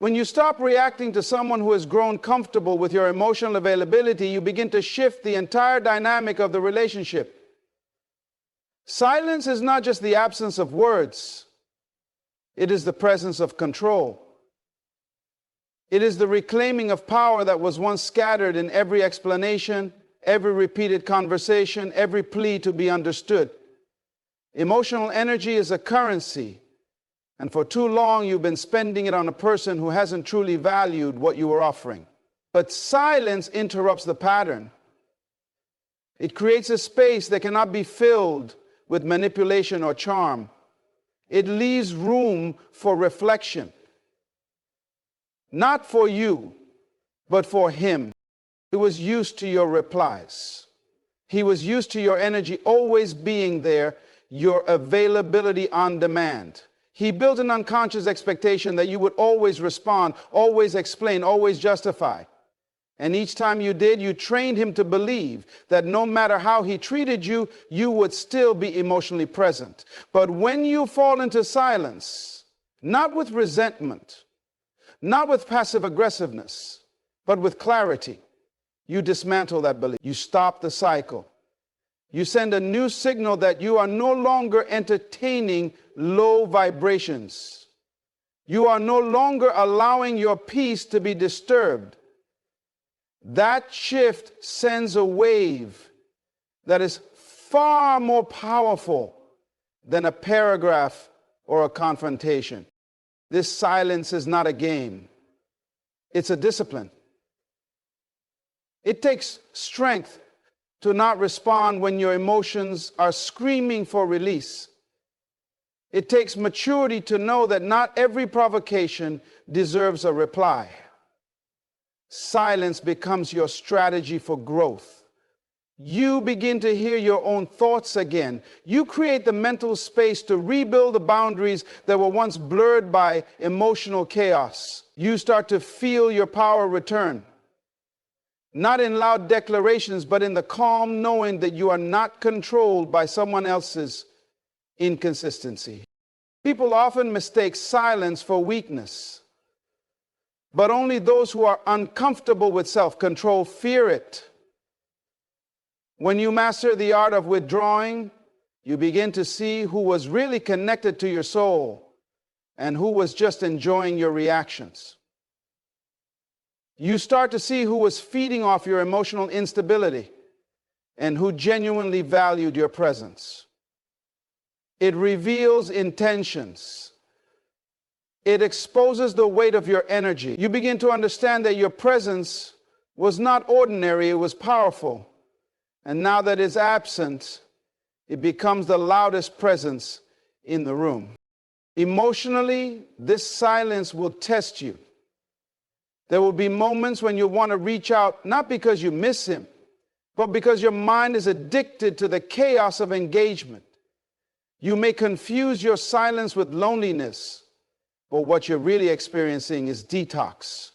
When you stop reacting to someone who has grown comfortable with your emotional availability, you begin to shift the entire dynamic of the relationship. Silence is not just the absence of words. It is the presence of control. It is the reclaiming of power that was once scattered in every explanation, every repeated conversation, every plea to be understood. Emotional energy is a currency, and for too long you've been spending it on a person who hasn't truly valued what you were offering. But silence interrupts the pattern. It creates a space that cannot be filled with manipulation or charm. It leaves room for reflection. Not for you, but for him. He was used to your replies. He was used to your energy always being there, your availability on demand. He built an unconscious expectation that you would always respond, always explain, always justify. And each time you did, you trained him to believe that no matter how he treated you, you would still be emotionally present. But when you fall into silence, not with resentment, not with passive aggressiveness, but with clarity, you dismantle that belief. You stop the cycle. You send a new signal that you are no longer entertaining low vibrations. You are no longer allowing your peace to be disturbed. That shift sends a wave that is far more powerful than a paragraph or a confrontation. This silence is not a game. It's a discipline. It takes strength to not respond when your emotions are screaming for release. It takes maturity to know that not every provocation deserves a reply. Silence becomes your strategy for growth. You begin to hear your own thoughts again. You create the mental space to rebuild the boundaries that were once blurred by emotional chaos. You start to feel your power return. Not in loud declarations, but in the calm knowing that you are not controlled by someone else's inconsistency. People often mistake silence for weakness, but only those who are uncomfortable with self-control fear it. When you master the art of withdrawing, you begin to see who was really connected to your soul and who was just enjoying your reactions. You start to see who was feeding off your emotional instability and who genuinely valued your presence. It reveals intentions. It exposes the weight of your energy. You begin to understand that your presence was not ordinary, it was powerful. And now that it's absent, it becomes the loudest presence in the room. Emotionally, this silence will test you. There will be moments when you want to reach out, not because you miss him, but because your mind is addicted to the chaos of engagement. You may confuse your silence with loneliness, but what you're really experiencing is detox.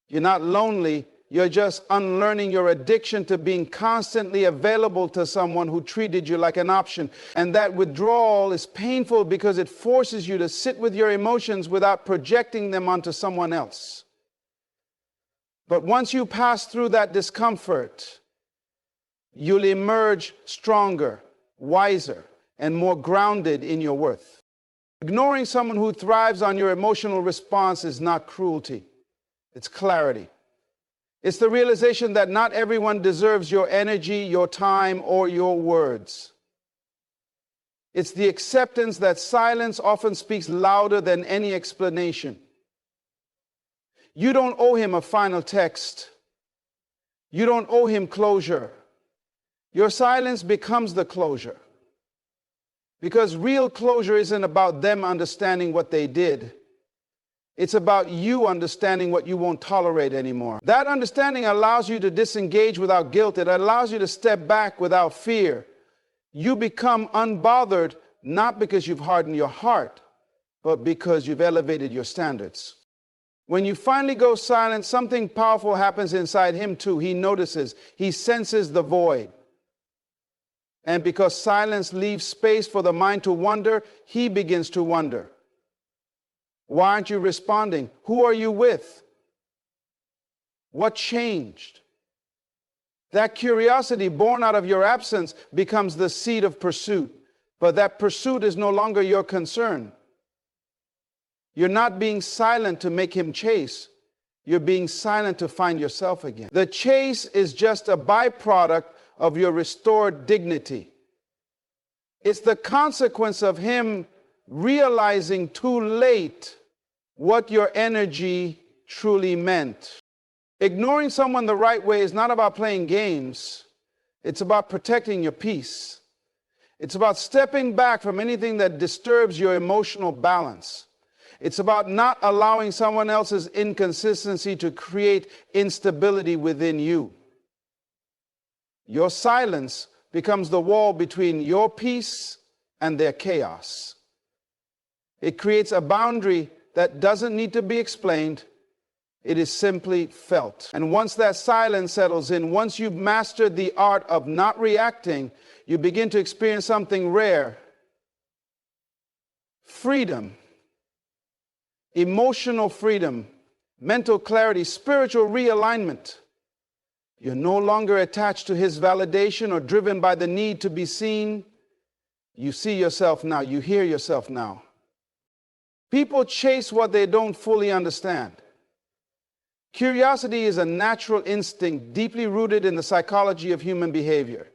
You're not lonely, you're just unlearning your addiction to being constantly available to someone who treated you like an option. And that withdrawal is painful because it forces you to sit with your emotions without projecting them onto someone else. But once you pass through that discomfort, you'll emerge stronger, wiser, and more grounded in your worth. Ignoring someone who thrives on your emotional response is not cruelty. It's clarity. It's the realization that not everyone deserves your energy, your time, or your words. It's the acceptance that silence often speaks louder than any explanation. You don't owe him a final text. You don't owe him closure. Your silence becomes the closure. Because real closure isn't about them understanding what they did. It's about you understanding what you won't tolerate anymore. That understanding allows you to disengage without guilt. It allows you to step back without fear. You become unbothered, not because you've hardened your heart, but because you've elevated your standards. When you finally go silent, something powerful happens inside him too. He notices, he senses the void. And because silence leaves space for the mind to wonder, he begins to wonder. Why aren't you responding? Who are you with? What changed? That curiosity born out of your absence becomes the seed of pursuit. But that pursuit is no longer your concern. You're not being silent to make him chase. You're being silent to find yourself again. The chase is just a byproduct of your restored dignity. It's the consequence of him realizing too late what your energy truly meant. Ignoring someone the right way is not about playing games. It's about protecting your peace. It's about stepping back from anything that disturbs your emotional balance. It's about not allowing someone else's inconsistency to create instability within you. Your silence becomes the wall between your peace and their chaos. It creates a boundary that doesn't need to be explained. It is simply felt. And once that silence settles in, once you've mastered the art of not reacting, you begin to experience something rare: freedom, emotional freedom, mental clarity, spiritual realignment. You're no longer attached to his validation or driven by the need to be seen. You see yourself now. You hear yourself now. People chase what they don't fully understand. Curiosity is a natural instinct deeply rooted in the psychology of human behavior,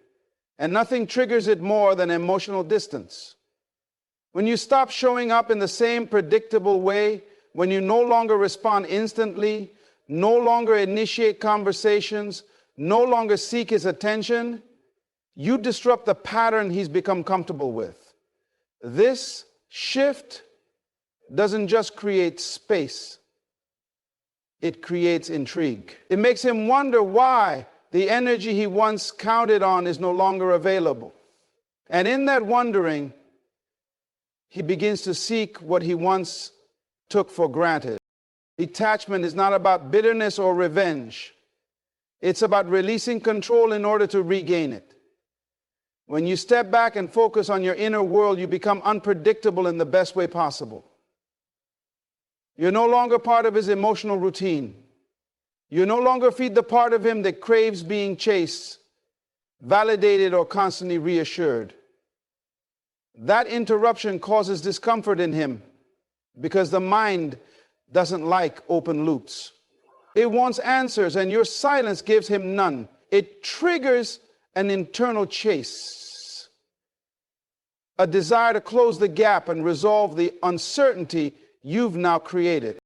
and nothing triggers it more than emotional distance. When you stop showing up in the same predictable way, when you no longer respond instantly, no longer initiate conversations, no longer seek his attention, you disrupt the pattern he's become comfortable with. This shift doesn't just create space, it creates intrigue. It makes him wonder why the energy he once counted on is no longer available. And in that wondering, he begins to seek what he once took for granted. Detachment is not about bitterness or revenge. It's about releasing control in order to regain it. When you step back and focus on your inner world, you become unpredictable in the best way possible. You're no longer part of his emotional routine. You no longer feed the part of him that craves being chased, validated, or constantly reassured. That interruption causes discomfort in him because the mind doesn't like open loops. It wants answers, and your silence gives him none. It triggers an internal chase, a desire to close the gap and resolve the uncertainty you've now created.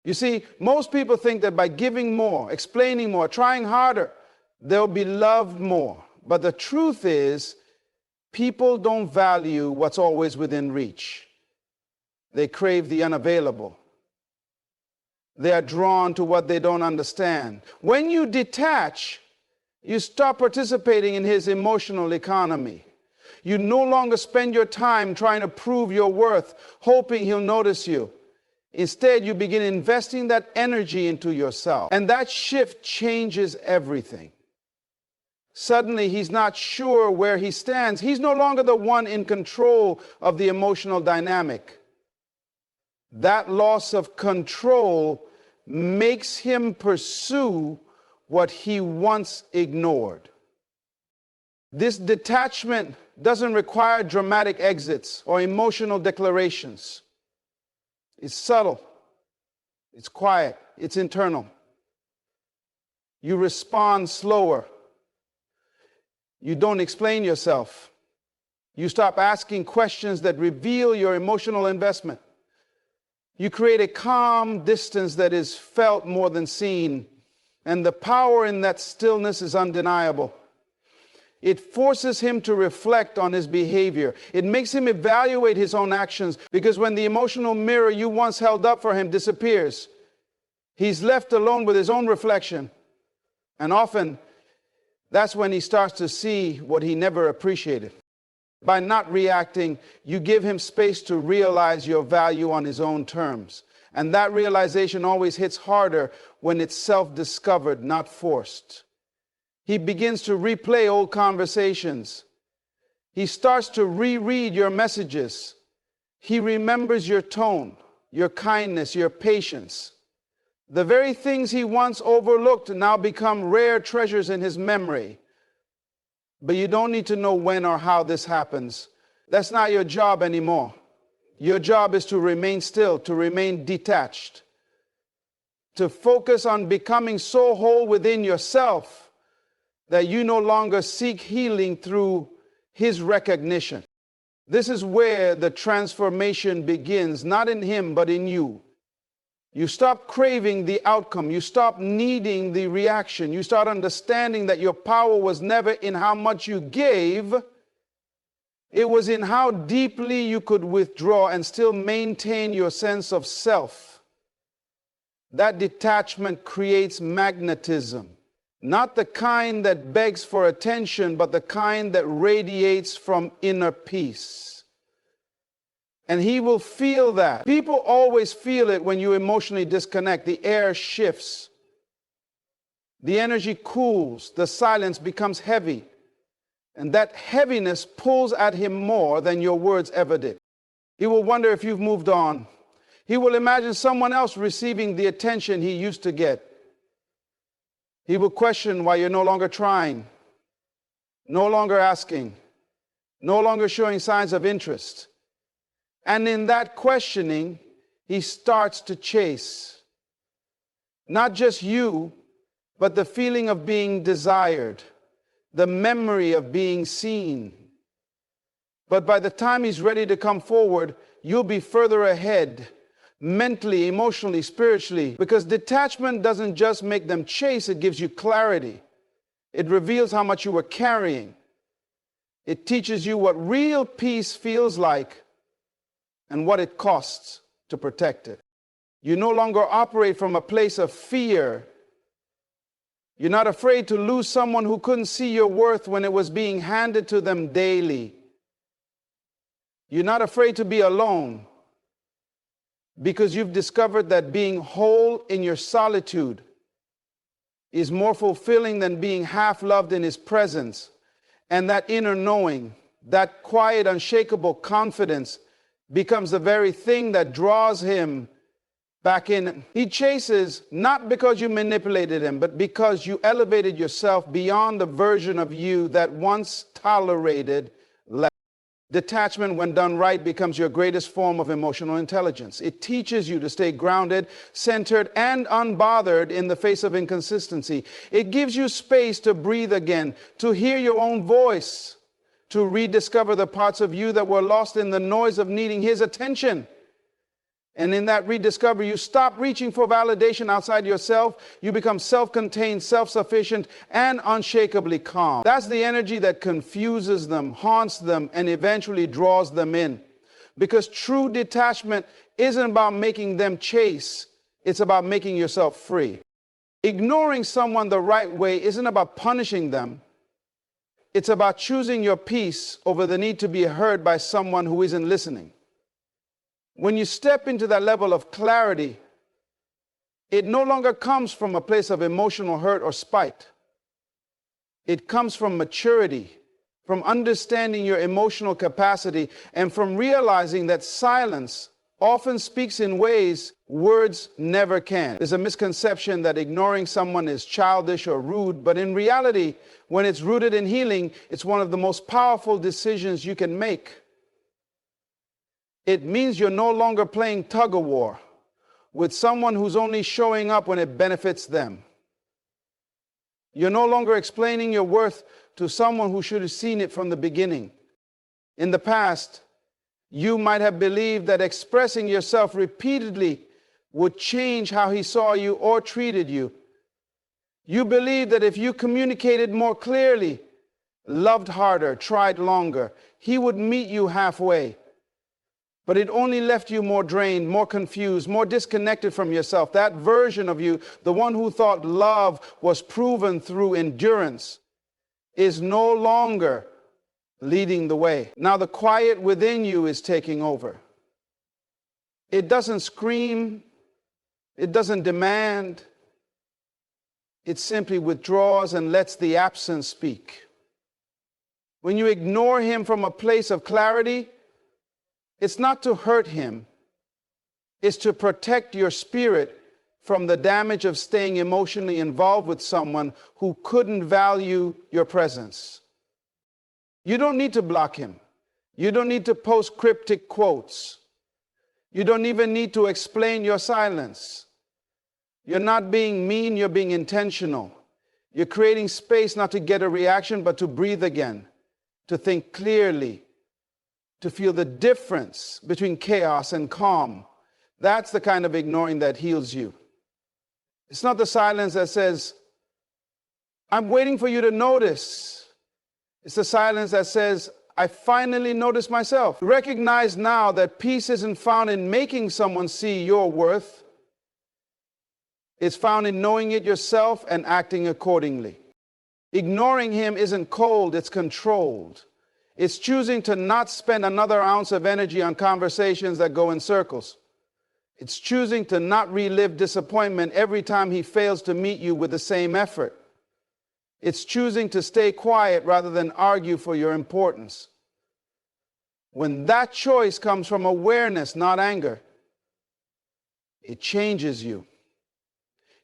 You see, most people think that by giving more, explaining more, trying harder, they'll be loved more. But the truth is, people don't value what's always within reach. They crave the unavailable. They are drawn to what they don't understand. When you detach, you stop participating in his emotional economy. You no longer spend your time trying to prove your worth, hoping he'll notice you. Instead, you begin investing that energy into yourself. And that shift changes everything. Suddenly, he's not sure where he stands. He's no longer the one in control of the emotional dynamic. That loss of control makes him pursue what he once ignored. This detachment doesn't require dramatic exits or emotional declarations. It's subtle, it's quiet, it's internal. You respond slower. You don't explain yourself. You stop asking questions that reveal your emotional investment. You create a calm distance that is felt more than seen, and the power in that stillness is undeniable. It forces him to reflect on his behavior. It makes him evaluate his own actions, because when the emotional mirror you once held up for him disappears, he's left alone with his own reflection. And often, that's when he starts to see what he never appreciated. By not reacting, you give him space to realize your value on his own terms. And that realization always hits harder when it's self-discovered, not forced. He begins to replay old conversations. He starts to reread your messages. He remembers your tone, your kindness, your patience. The very things he once overlooked now become rare treasures in his memory. But you don't need to know when or how this happens. That's not your job anymore. Your job is to remain still, to remain detached, to focus on becoming so whole within yourself that you no longer seek healing through his recognition. This is where the transformation begins, not in him, but in you. You stop craving the outcome. You stop needing the reaction. You start understanding that your power was never in how much you gave. It was in how deeply you could withdraw and still maintain your sense of self. That detachment creates magnetism. Not the kind that begs for attention, but the kind that radiates from inner peace. And he will feel that. People always feel it when you emotionally disconnect. The air shifts. The energy cools. The silence becomes heavy. And that heaviness pulls at him more than your words ever did. He will wonder if you've moved on. He will imagine someone else receiving the attention he used to get. He will question why you're no longer trying, no longer asking, no longer showing signs of interest. And in that questioning, he starts to chase not just you, but the feeling of being desired, the memory of being seen. But by the time he's ready to come forward, you'll be further ahead, mentally, emotionally, spiritually, because detachment doesn't just make them chase, it gives you clarity. It reveals how much you were carrying. It teaches you what real peace feels like and what it costs to protect it. You no longer operate from a place of fear. You're not afraid to lose someone who couldn't see your worth when it was being handed to them daily. You're not afraid to be alone, because you've discovered that being whole in your solitude is more fulfilling than being half loved in his presence. And that inner knowing, that quiet, unshakable confidence becomes the very thing that draws him back in. He chases not because you manipulated him, but because you elevated yourself beyond the version of you that once tolerated less. Detachment, when done right, becomes your greatest form of emotional intelligence. It teaches you to stay grounded, centered, and unbothered in the face of inconsistency. It gives you space to breathe again, to hear your own voice, to rediscover the parts of you that were lost in the noise of needing his attention. And in that rediscovery, you stop reaching for validation outside yourself. You become self-contained, self-sufficient, and unshakably calm. That's the energy that confuses them, haunts them, and eventually draws them in. Because true detachment isn't about making them chase. It's about making yourself free. Ignoring someone the right way isn't about punishing them. It's about choosing your peace over the need to be heard by someone who isn't listening. When you step into that level of clarity, it no longer comes from a place of emotional hurt or spite. It comes from maturity, from understanding your emotional capacity, and from realizing that silence often speaks in ways words never can. There's a misconception that ignoring someone is childish or rude, but in reality, when it's rooted in healing, it's one of the most powerful decisions you can make. It means you're no longer playing tug-of-war with someone who's only showing up when it benefits them. You're no longer explaining your worth to someone who should have seen it from the beginning. In the past, you might have believed that expressing yourself repeatedly would change how he saw you or treated you. You believed that if you communicated more clearly, loved harder, tried longer, he would meet you halfway. But it only left you more drained, more confused, more disconnected from yourself. That version of you, the one who thought love was proven through endurance, is no longer leading the way. Now the quiet within you is taking over. It doesn't scream. It doesn't demand. It simply withdraws and lets the absence speak. When you ignore him from a place of clarity, it's not to hurt him. is to protect your spirit from the damage of staying emotionally involved with someone who couldn't value your presence. You don't need to block him. You don't need to post cryptic quotes. You don't even need to explain your silence. You're not being mean, you're being intentional. You're creating space not to get a reaction, but to breathe again, to think clearly, to feel the difference between chaos and calm. That's the kind of ignoring that heals you. It's not the silence that says, I'm waiting for you to notice. It's the silence that says, I finally noticed myself. Recognize now that peace isn't found in making someone see your worth. It's found in knowing it yourself and acting accordingly. Ignoring him isn't cold, it's controlled. It's choosing to not spend another ounce of energy on conversations that go in circles. It's choosing to not relive disappointment every time he fails to meet you with the same effort. It's choosing to stay quiet rather than argue for your importance. When that choice comes from awareness, not anger, it changes you.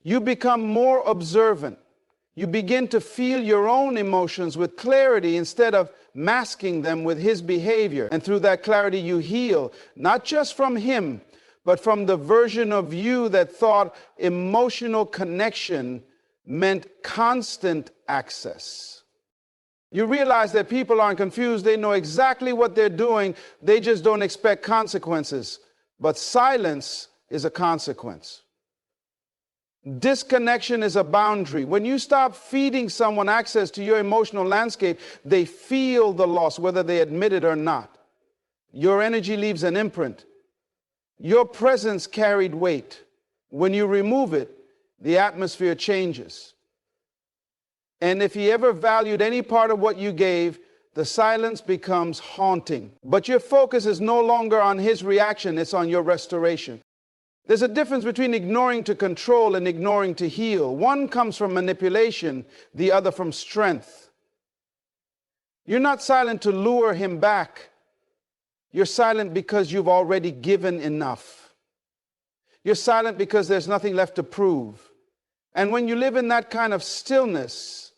You become more observant. You begin to feel your own emotions with clarity instead of masking them with his behavior. And through that clarity, you heal, not just from him, but from the version of you that thought emotional connection meant constant access. You realize that people aren't confused. They know exactly what they're doing. They just don't expect consequences. But silence is a consequence. Disconnection is a boundary. When you stop feeding someone access to your emotional landscape, they feel the loss, whether they admit it or not. Your energy leaves an imprint. Your presence carried weight. When you remove it, the atmosphere changes. And if he ever valued any part of what you gave, the silence becomes haunting. But your focus is no longer on his reaction, it's on your restoration. There's a difference between ignoring to control and ignoring to heal. One comes from manipulation, the other from strength. You're not silent to lure him back. You're silent because you've already given enough. You're silent because there's nothing left to prove. And when you live in that kind of stillness,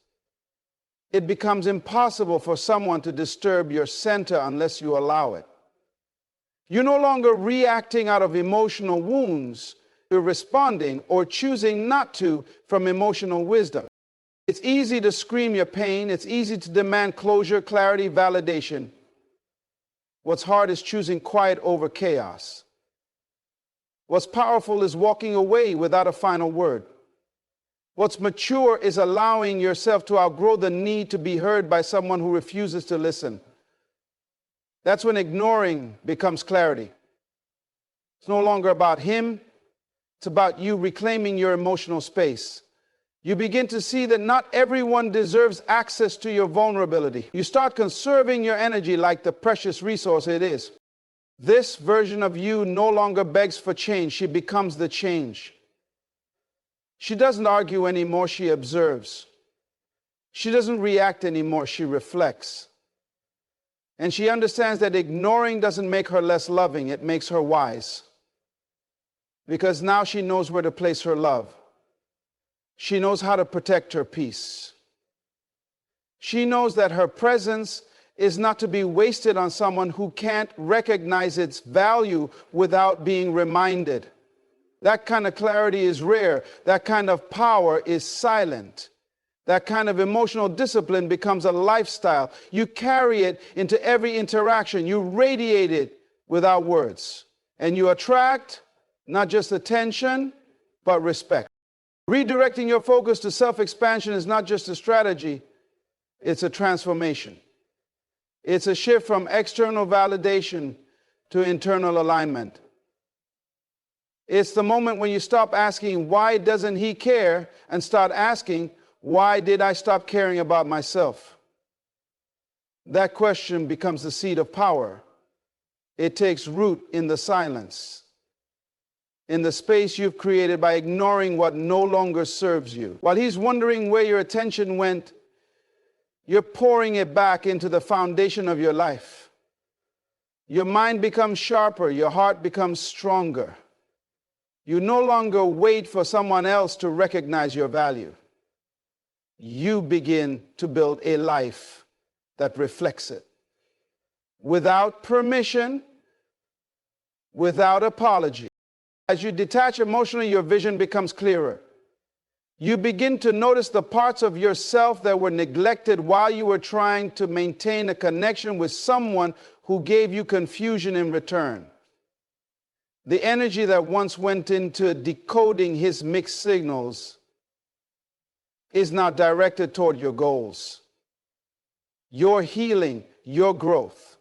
it becomes impossible for someone to disturb your center unless you allow it. You're no longer reacting out of emotional wounds. You're responding or choosing not to from emotional wisdom. It's easy to scream your pain. It's easy to demand closure, clarity, validation. What's hard is choosing quiet over chaos. What's powerful is walking away without a final word. What's mature is allowing yourself to outgrow the need to be heard by someone who refuses to listen. That's when ignoring becomes clarity. It's no longer about him. It's about you reclaiming your emotional space. You begin to see that not everyone deserves access to your vulnerability. You start conserving your energy like the precious resource it is. This version of you no longer begs for change. She becomes the change. She doesn't argue anymore. She observes. She doesn't react anymore. She reflects. And she understands that ignoring doesn't make her less loving. It makes her wise. Because now she knows where to place her love. She knows how to protect her peace. She knows that her presence is not to be wasted on someone who can't recognize its value without being reminded. That kind of clarity is rare. That kind of power is silent. That kind of emotional discipline becomes a lifestyle. You carry it into every interaction. You radiate it without words. And you attract not just attention, but respect. Redirecting your focus to self-expansion is not just a strategy, it's a transformation. It's a shift from external validation to internal alignment. It's the moment when you stop asking, why doesn't he care? And start asking, why did I stop caring about myself? That question becomes the seed of power. It takes root in the silence, in the space you've created by ignoring what no longer serves you. While he's wondering where your attention went, you're pouring it back into the foundation of your life. Your mind becomes sharper, your heart becomes stronger. You no longer wait for someone else to recognize your value. You begin to build a life that reflects it. Without permission, without apology. As you detach emotionally, your vision becomes clearer. You begin to notice the parts of yourself that were neglected while you were trying to maintain a connection with someone who gave you confusion in return. The energy that once went into decoding his mixed signals is now directed toward your goals, your healing, your growth.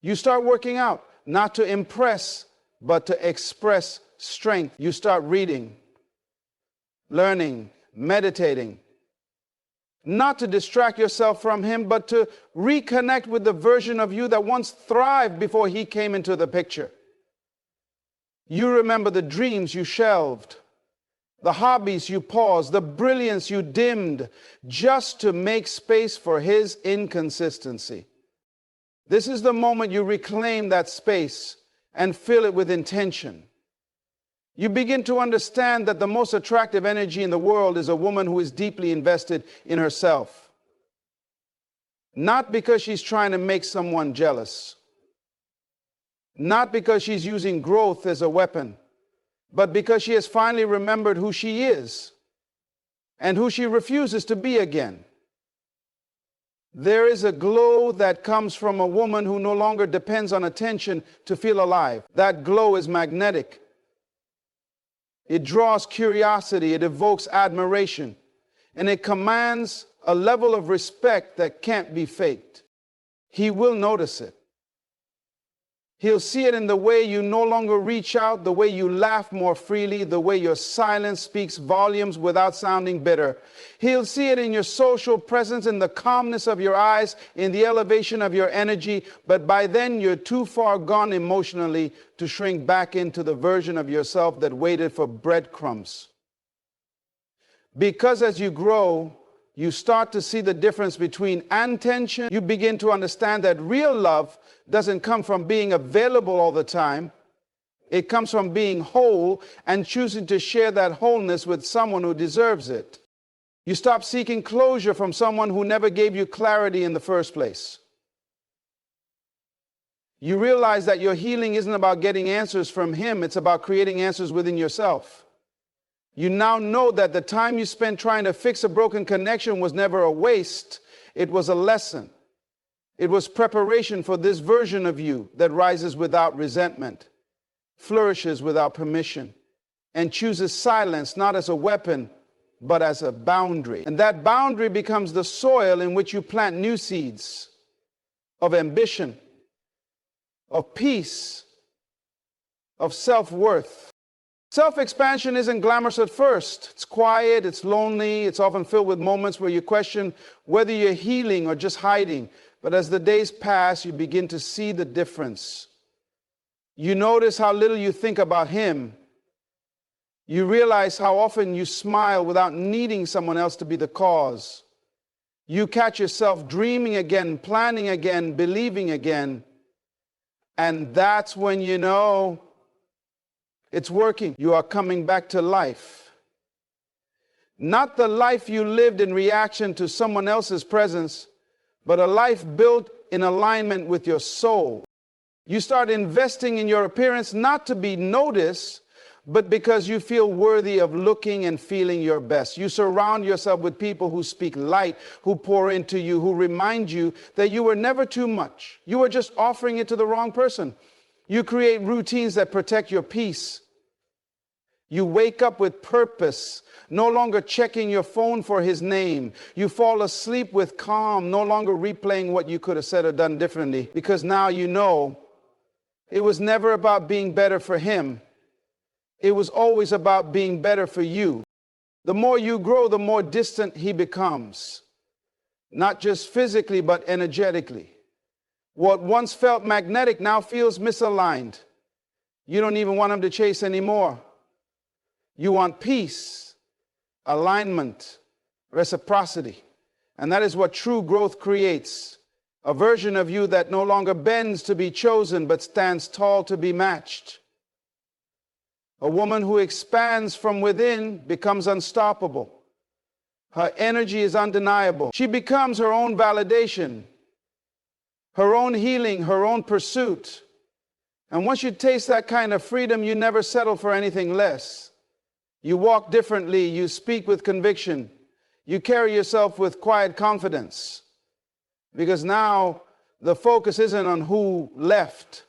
You start working out, not to impress, but to express strength. You start reading, learning, meditating, not to distract yourself from him, but to reconnect with the version of you that once thrived before he came into the picture. You remember the dreams you shelved, the hobbies you paused, the brilliance you dimmed, just to make space for his inconsistency. This is the moment you reclaim that space and fill it with intention. You begin to understand that the most attractive energy in the world is a woman who is deeply invested in herself. Not because she's trying to make someone jealous. Not because she's using growth as a weapon, but because she has finally remembered who she is and who she refuses to be again. There is a glow that comes from a woman who no longer depends on attention to feel alive. That glow is magnetic. It draws curiosity, it evokes admiration, and it commands a level of respect that can't be faked. He will notice it. He'll see it in the way you no longer reach out, the way you laugh more freely, the way your silence speaks volumes without sounding bitter. He'll see it in your social presence, in the calmness of your eyes, in the elevation of your energy. But by then, you're too far gone emotionally to shrink back into the version of yourself that waited for breadcrumbs. Because as you grow, you start to see the difference between attention. You begin to understand that real love doesn't come from being available all the time. It comes from being whole and choosing to share that wholeness with someone who deserves it. You stop seeking closure from someone who never gave you clarity in the first place. You realize that your healing isn't about getting answers from him. It's about creating answers within yourself. You now know that the time you spent trying to fix a broken connection was never a waste. It was a lesson. It was preparation for this version of you that rises without resentment, flourishes without permission, and chooses silence not as a weapon, but as a boundary. And that boundary becomes the soil in which you plant new seeds of ambition, of peace, of self-worth. Self-expansion isn't glamorous at first. It's quiet, it's lonely, it's often filled with moments where you question whether you're healing or just hiding. But as the days pass, you begin to see the difference. You notice how little you think about him. You realize how often you smile without needing someone else to be the cause. You catch yourself dreaming again, planning again, believing again. And that's when you know it's working. You are coming back to life. Not the life you lived in reaction to someone else's presence, but a life built in alignment with your soul. You start investing in your appearance not to be noticed, but because you feel worthy of looking and feeling your best. You surround yourself with people who speak light, who pour into you, who remind you that you were never too much. You were just offering it to the wrong person. You create routines that protect your peace. You wake up with purpose, no longer checking your phone for his name. You fall asleep with calm, no longer replaying what you could have said or done differently, because now you know it was never about being better for him. It was always about being better for you. The more you grow, the more distant he becomes, not just physically, but energetically. What once felt magnetic now feels misaligned. You don't even want him to chase anymore. You want peace, alignment, reciprocity. And that is what true growth creates. A version of you that no longer bends to be chosen, but stands tall to be matched. A woman who expands from within becomes unstoppable. Her energy is undeniable. She becomes her own validation, her own healing, her own pursuit. And once you taste that kind of freedom, you never settle for anything less. You walk differently, you speak with conviction, you carry yourself with quiet confidence. Because now the focus isn't on who left,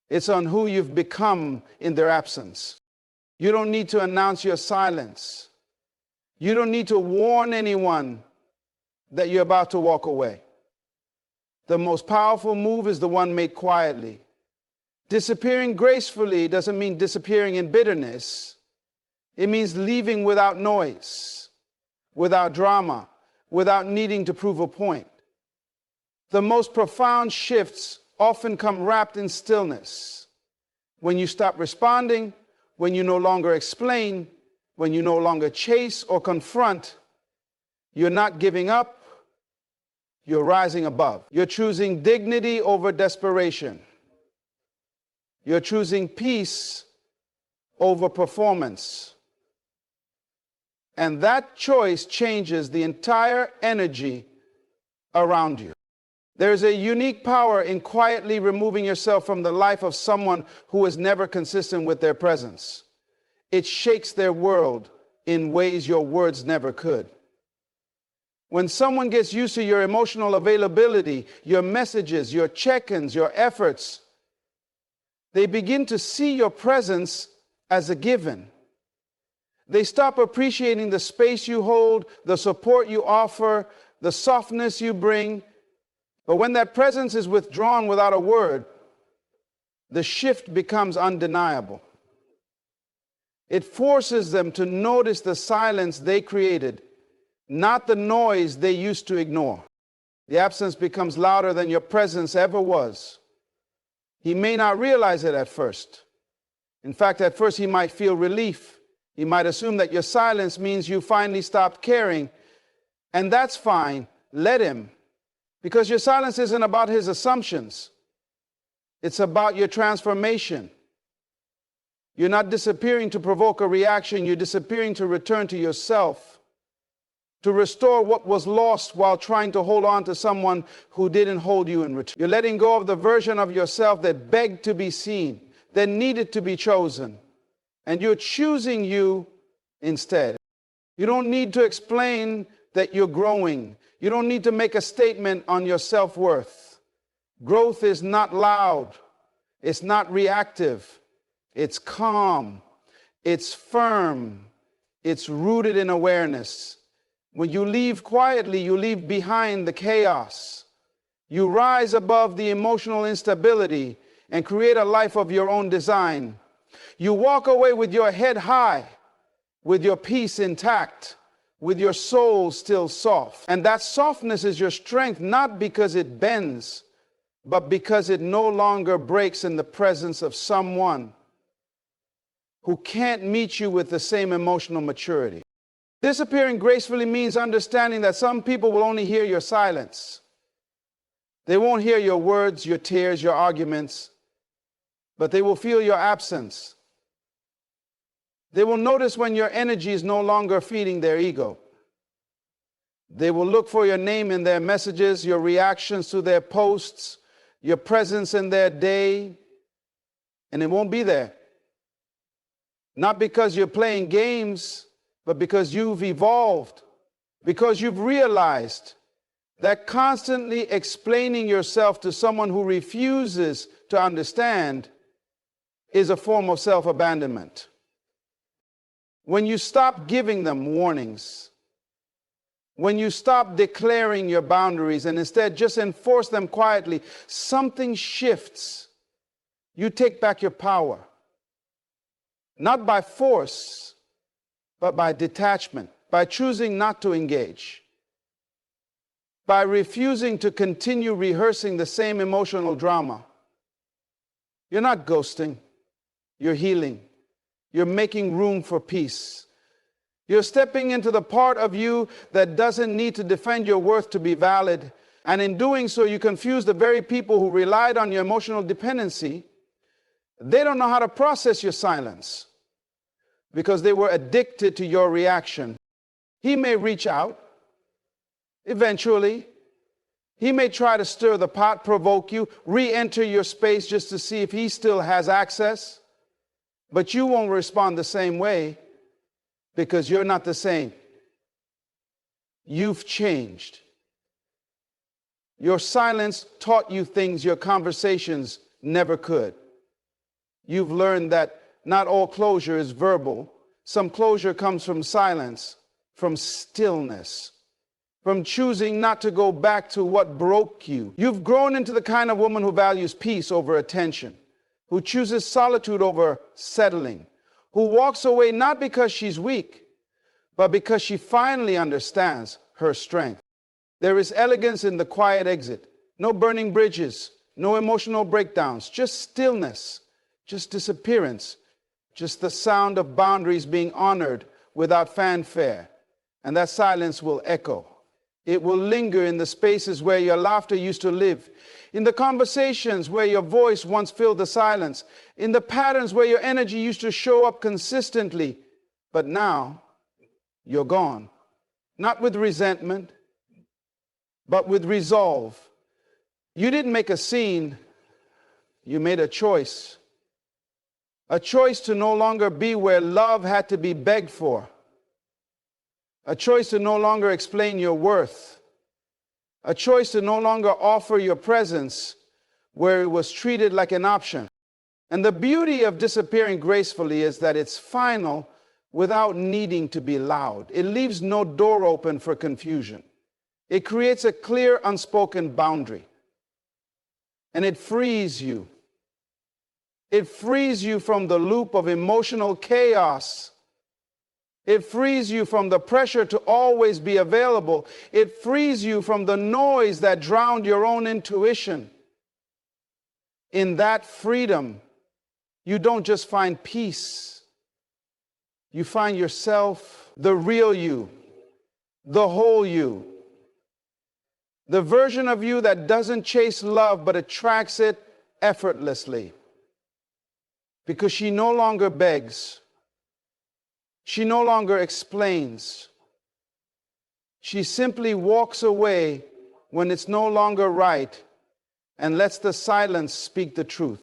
it's on who you've become in their absence. You don't need to announce your silence. You don't need to warn anyone that you're about to walk away. The most powerful move is the one made quietly. Disappearing gracefully doesn't mean disappearing in bitterness. It means leaving without noise, without drama, without needing to prove a point. The most profound shifts often come wrapped in stillness. When you stop responding, when you no longer explain, when you no longer chase or confront, you're not giving up, you're rising above. You're choosing dignity over desperation. You're choosing peace over performance. And that choice changes the entire energy around you. There's a unique power in quietly removing yourself from the life of someone who is never consistent with their presence. It shakes their world in ways your words never could. When someone gets used to your emotional availability, your messages, your check-ins, your efforts, they begin to see your presence as a given. They stop appreciating the space you hold, the support you offer, the softness you bring. But when that presence is withdrawn without a word, the shift becomes undeniable. It forces them to notice the silence they created, not the noise they used to ignore. The absence becomes louder than your presence ever was. He may not realize it at first. In fact, at first he might feel relief. He might assume that your silence means you finally stopped caring. And that's fine. Let him. Because your silence isn't about his assumptions. It's about your transformation. You're not disappearing to provoke a reaction. You're disappearing to return to yourself, to restore what was lost while trying to hold on to someone who didn't hold you in return. You're letting go of the version of yourself that begged to be seen, that needed to be chosen. And you're choosing you instead. You don't need to explain that you're growing. You don't need to make a statement on your self-worth. Growth is not loud. It's not reactive. It's calm. It's firm. It's rooted in awareness. When you leave quietly, you leave behind the chaos. You rise above the emotional instability and create a life of your own design. You walk away with your head high, with your peace intact, with your soul still soft. And that softness is your strength, not because it bends, but because it no longer breaks in the presence of someone who can't meet you with the same emotional maturity. Disappearing gracefully means understanding that some people will only hear your silence. They won't hear your words, your tears, your arguments, but they will feel your absence. They will notice when your energy is no longer feeding their ego. They will look for your name in their messages, your reactions to their posts, your presence in their day, and it won't be there. Not because you're playing games, but because you've evolved, because you've realized that constantly explaining yourself to someone who refuses to understand is a form of self-abandonment. When you stop giving them warnings, when you stop declaring your boundaries and instead just enforce them quietly, something shifts. You take back your power. Not by force, but by detachment, by choosing not to engage, by refusing to continue rehearsing the same emotional drama. You're not ghosting, you're healing. You're making room for peace. You're stepping into the part of you that doesn't need to defend your worth to be valid. And in doing so, you confuse the very people who relied on your emotional dependency They don't know how to process your silence because they were addicted to your reaction. He may reach out eventually. He may try to stir the pot, provoke you, re-enter your space just to see if he still has access. But you won't respond the same way because you're not the same. You've changed. Your silence taught you things your conversations never could. You've learned that not all closure is verbal. Some closure comes from silence, from stillness, from choosing not to go back to what broke you. You've grown into the kind of woman who values peace over attention, who chooses solitude over settling, who walks away not because she's weak, but because she finally understands her strength. There is elegance in the quiet exit. No burning bridges, no emotional breakdowns, just stillness, just disappearance, just the sound of boundaries being honored without fanfare. And that silence will echo. It will linger in the spaces where your laughter used to live, in the conversations where your voice once filled the silence, in the patterns where your energy used to show up consistently. But now, you're gone. Not with resentment, but with resolve. You didn't make a scene, you made a choice. A choice to no longer be where love had to be begged for. A choice to no longer explain your worth. A choice to no longer offer your presence where it was treated like an option. And the beauty of disappearing gracefully is that it's final without needing to be loud. It leaves no door open for confusion. It creates a clear, unspoken boundary. And it frees you. It frees you from the loop of emotional chaos. It frees you from the pressure to always be available. It frees you from the noise that drowned your own intuition. In that freedom, you don't just find peace. You find yourself, the real you, the whole you. The version of you that doesn't chase love but attracts it effortlessly. Because she no longer begs. She no longer explains. She simply walks away when it's no longer right and lets the silence speak the truth.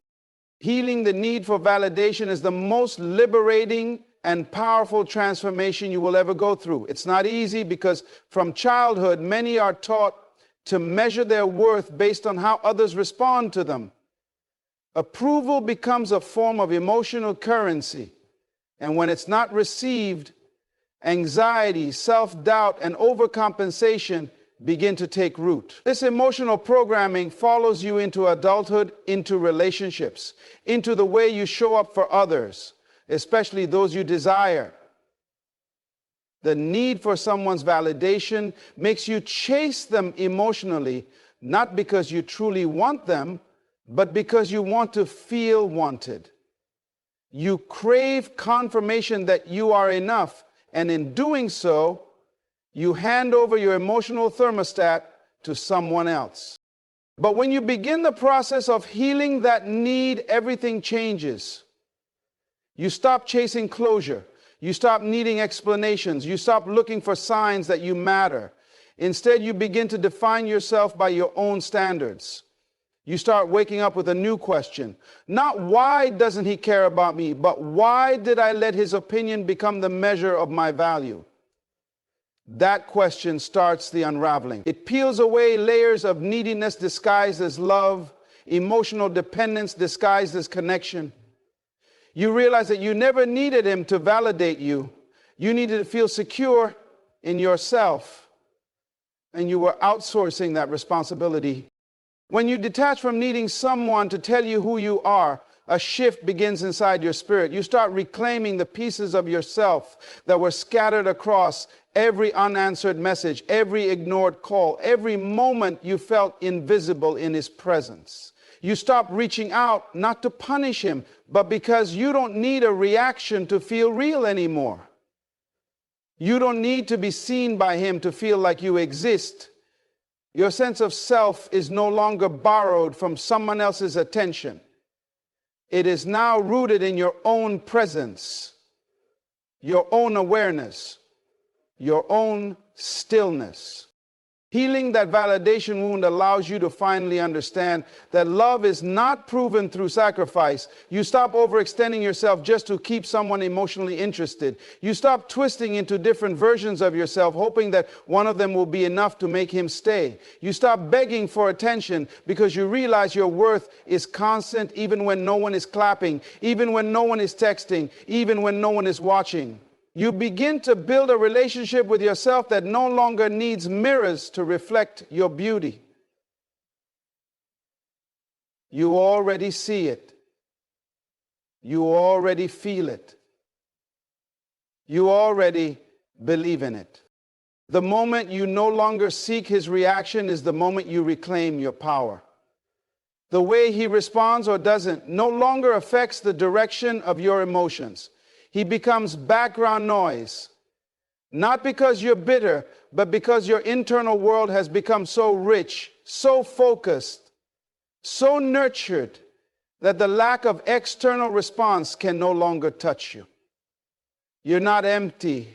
Healing the need for validation is the most liberating and powerful transformation you will ever go through. It's not easy because from childhood, many are taught to measure their worth based on how others respond to them. Approval becomes a form of emotional currency. And when it's not received, anxiety, self-doubt, and overcompensation begin to take root. This emotional programming follows you into adulthood, into relationships, into the way you show up for others, especially those you desire. The need for someone's validation makes you chase them emotionally, not because you truly want them, but because you want to feel wanted. You crave confirmation that you are enough, and in doing so, you hand over your emotional thermostat to someone else. But when you begin the process of healing that need, everything changes. You stop chasing closure. You stop needing explanations. You stop looking for signs that you matter. Instead, you begin to define yourself by your own standards. You start waking up with a new question. Not why doesn't he care about me, but why did I let his opinion become the measure of my value? That question starts the unraveling. It peels away layers of neediness disguised as love, emotional dependence disguised as connection. You realize that you never needed him to validate you. You needed to feel secure in yourself, and you were outsourcing that responsibility. When you detach from needing someone to tell you who you are, a shift begins inside your spirit. You start reclaiming the pieces of yourself that were scattered across every unanswered message, every ignored call, every moment you felt invisible in his presence. You stop reaching out, not to punish him, but because you don't need a reaction to feel real anymore. You don't need to be seen by him to feel like you exist. Your sense of self is no longer borrowed from someone else's attention. It is now rooted in your own presence, your own awareness, your own stillness. Healing that validation wound allows you to finally understand that love is not proven through sacrifice. You stop overextending yourself just to keep someone emotionally interested. You stop twisting into different versions of yourself, hoping that one of them will be enough to make him stay. You stop begging for attention because you realize your worth is constant even when no one is clapping, even when no one is texting, even when no one is watching. You begin to build a relationship with yourself that no longer needs mirrors to reflect your beauty. You already see it. You already feel it. You already believe in it. The moment you no longer seek his reaction is the moment you reclaim your power. The way he responds or doesn't no longer affects the direction of your emotions. He becomes background noise, not because you're bitter, but because your internal world has become so rich, so focused, so nurtured, that the lack of external response can no longer touch you. You're not empty.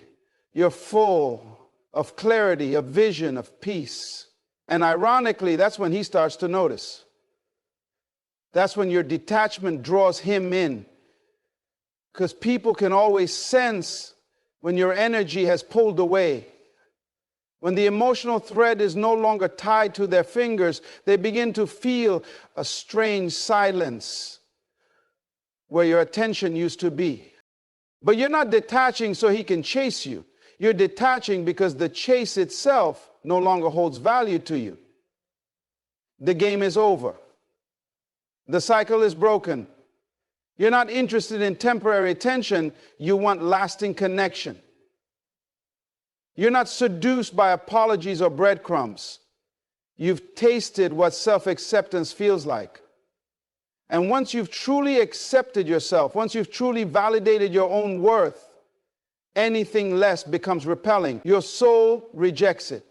You're full of clarity, of vision, of peace. And ironically, that's when he starts to notice. That's when your detachment draws him in. Because people can always sense when your energy has pulled away. When the emotional thread is no longer tied to their fingers, they begin to feel a strange silence where your attention used to be. But you're not detaching so he can chase you. You're detaching because the chase itself no longer holds value to you. The game is over. The cycle is broken. You're not interested in temporary attention. You want lasting connection. You're not seduced by apologies or breadcrumbs. You've tasted what self-acceptance feels like. And once you've truly accepted yourself, once you've truly validated your own worth, anything less becomes repelling. Your soul rejects it.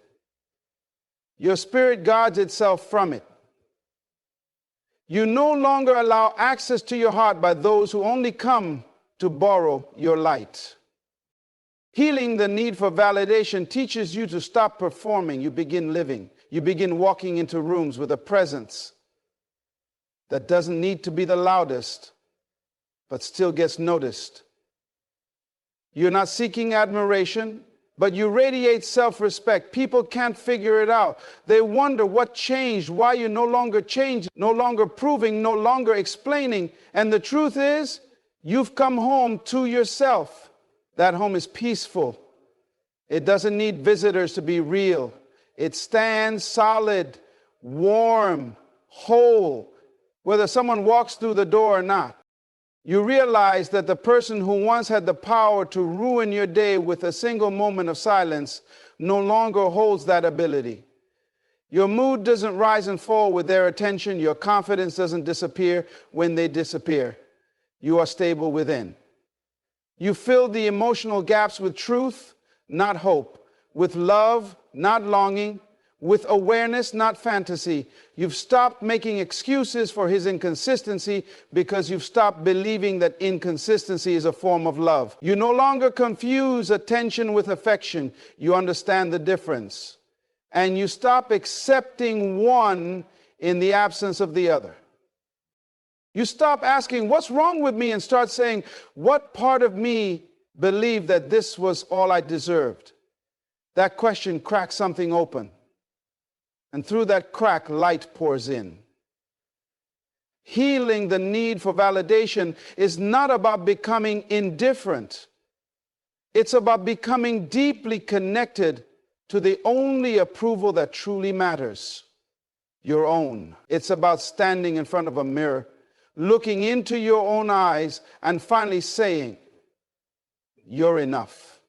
Your spirit guards itself from it. You no longer allow access to your heart by those who only come to borrow your light. Healing the need for validation teaches you to stop performing. You begin living. You begin walking into rooms with a presence that doesn't need to be the loudest, but still gets noticed. You're not seeking admiration, but you radiate self-respect. People can't figure it out. They wonder what changed, why you no longer change, no longer proving, no longer explaining. And the truth is, you've come home to yourself. That home is peaceful. It doesn't need visitors to be real. It stands solid, warm, whole, whether someone walks through the door or not. You realize that the person who once had the power to ruin your day with a single moment of silence no longer holds that ability. Your mood doesn't rise and fall with their attention. Your confidence doesn't disappear when they disappear. You are stable within. You fill the emotional gaps with truth, not hope, with love, not longing, with awareness, not fantasy. You've stopped making excuses for his inconsistency because you've stopped believing that inconsistency is a form of love. You no longer confuse attention with affection. You understand the difference. And you stop accepting one in the absence of the other. You stop asking, what's wrong with me? And start saying, what part of me believed that this was all I deserved? That question cracks something open. And through that crack, light pours in. Healing the need for validation is not about becoming indifferent. It's about becoming deeply connected to the only approval that truly matters, your own. It's about standing in front of a mirror, looking into your own eyes, and finally saying, you're enough.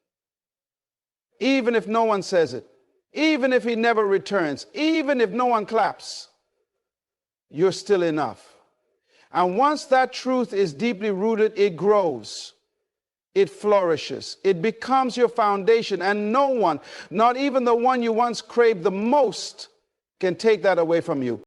Even if no one says it. Even if he never returns, even if no one claps, you're still enough. And once that truth is deeply rooted, it grows, it flourishes, it becomes your foundation, and no one, not even the one you once craved the most, can take that away from you.